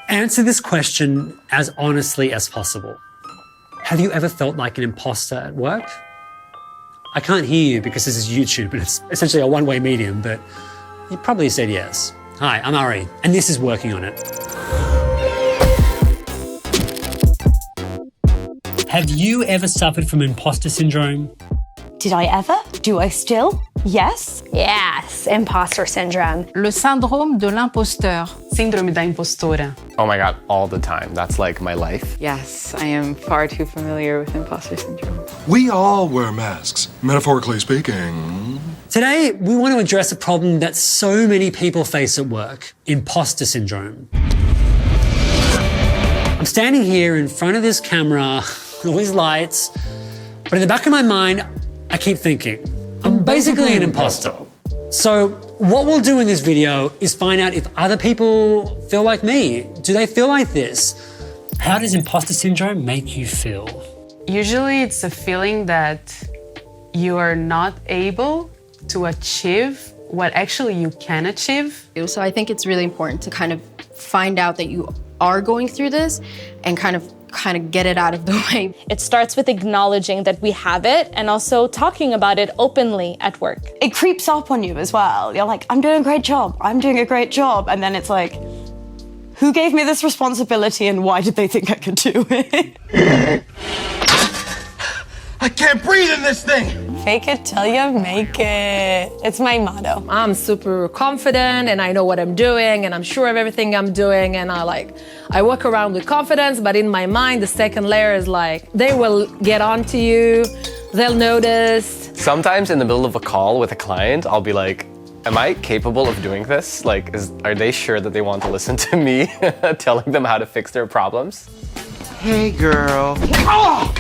Answer this question as honestly as possible. Have you ever felt like an imposter at work? I can't hear you because this is YouTube and it's essentially a one-way medium, but you probably said yes. Hi, I'm Ari, and this is Working on It. Have you ever suffered from imposter syndrome? Did I ever? Do I still? Yes. Yes, imposter syndrome. Le syndrome de l'imposteur. Síndrome da impostora. Oh my God, all the time. That's like my life. Yes, I am far too familiar with imposter syndrome. We all wear masks, metaphorically speaking. Today, we want to address a problem that so many people face at work, imposter syndrome. I'm standing here in front of this camera, all these lights, but in the back of my mind, I keep thinking, I'm basically an imposter. So what we'll do in this video is find out if other people feel like me. Do they feel like this? How does imposter syndrome make you feel? Usually it's a feeling that you are not able to achieve what actually you can achieve. So I think it's really important to kind of find out that you are going through this and kind of get it out of the way. It starts with acknowledging that we have it and also talking about it openly at work. It creeps up on you as well. You're like, I'm doing a great job. I'm doing a great job. And then it's like, who gave me this responsibility and why did they think I could do it? I can't breathe in this thing! Fake it till you make it. It's my motto. I'm super confident and I know what I'm doing and I'm sure of everything I'm doing and I walk around with confidence, but in my mind, the second layer is like, they will get on to you, they'll notice. Sometimes in the middle of a call with a client, I'll be like, am I capable of doing this? Like, are they sure that they want to listen to me telling them how to fix their problems? Hey, girl. Oh!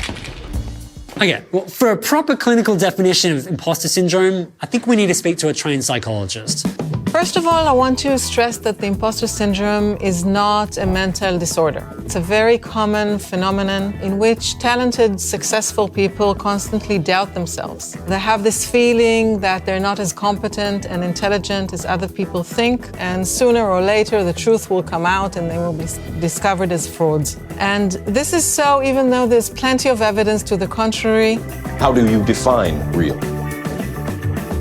Okay, well, for a proper clinical definition of imposter syndrome, I think we need to speak to a trained psychologist. First of all, I want to stress that the imposter syndrome is not a mental disorder. It's a very common phenomenon in which talented, successful people constantly doubt themselves. They have this feeling that they're not as competent and intelligent as other people think, and sooner or later the truth will come out and they will be discovered as frauds. And this is so even though there's plenty of evidence to the contrary. How do you define real?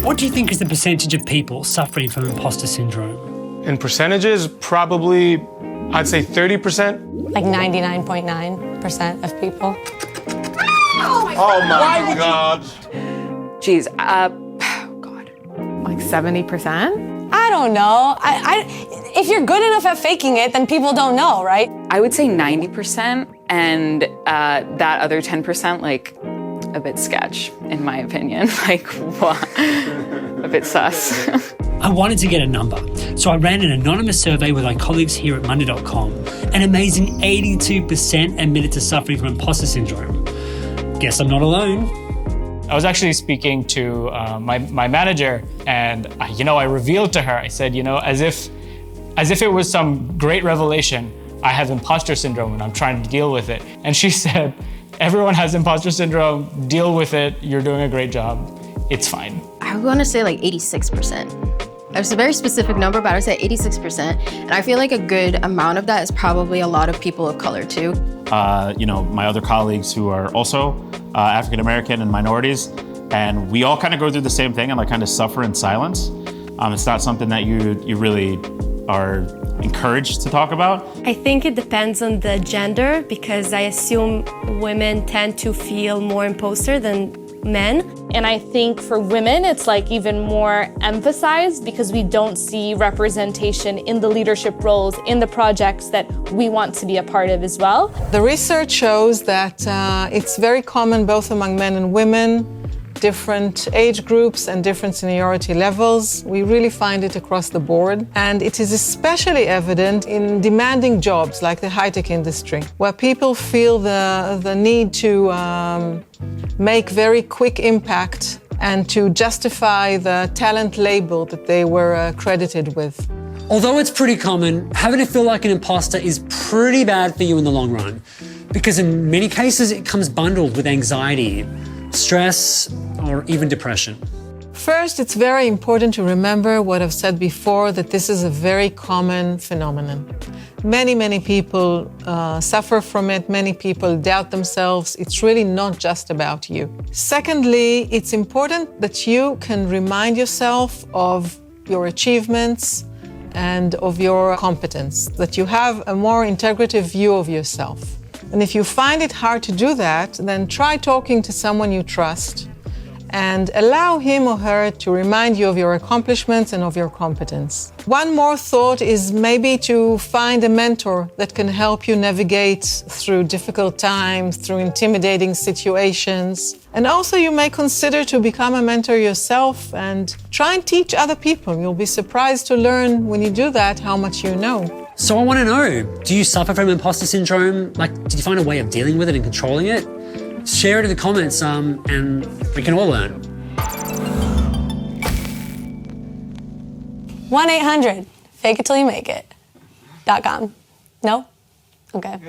What do you think is the percentage of people suffering from imposter syndrome? In percentages, probably, I'd say 30%. Like 99.9% of people. Oh my God. Geez, God, like 70%? I don't know. If you're good enough at faking it, then people don't know, right? I would say 90%, and that other 10%, like, a bit sketch, in my opinion. Like, what? A bit sus. I wanted to get a number, so I ran an anonymous survey with my colleagues here at Monday.com. An amazing 82% admitted to suffering from imposter syndrome. Guess I'm not alone. I was actually speaking to my manager, and I revealed to her, I said, as if it was some great revelation, I have imposter syndrome and I'm trying to deal with it. And she said, everyone has imposter syndrome, deal with it, you're doing a great job, it's fine. I want to say like 86%. It's a very specific number, but I would say 86%. And I feel like a good amount of that is probably a lot of people of color too. My other colleagues who are also African-American and minorities, and we all kind of go through the same thing and kind of suffer in silence. It's not something that you really are encouraged to talk about. I think it depends on the gender because I assume women tend to feel more imposter than men. And I think for women, it's like even more emphasized because we don't see representation in the leadership roles, in the projects that we want to be a part of as well. The research shows that it's very common both among men and women, different age groups and different seniority levels. We really find it across the board. And it is especially evident in demanding jobs like the high-tech industry, where people feel the need to make very quick impact and to justify the talent label that they were credited with. Although it's pretty common, having to feel like an imposter is pretty bad for you in the long run, because in many cases it comes bundled with anxiety, stress, or even depression. First, it's very important to remember what I've said before, that this is a very common phenomenon. Many people suffer from it. Many people doubt themselves. It's really not just about you. Secondly, it's important that you can remind yourself of your achievements and of your competence, that you have a more integrative view of yourself. And if you find it hard to do that, then try talking to someone you trust and allow him or her to remind you of your accomplishments and of your competence. One more thought is maybe to find a mentor that can help you navigate through difficult times, through intimidating situations. And also you may consider to become a mentor yourself and try and teach other people. You'll be surprised to learn when you do that how much you know. So I want to know, do you suffer from imposter syndrome? Like, did you find a way of dealing with it and controlling it? Share it in the comments and we can all learn. 1-800-fake-it-till-you-make-it.com. No? Okay.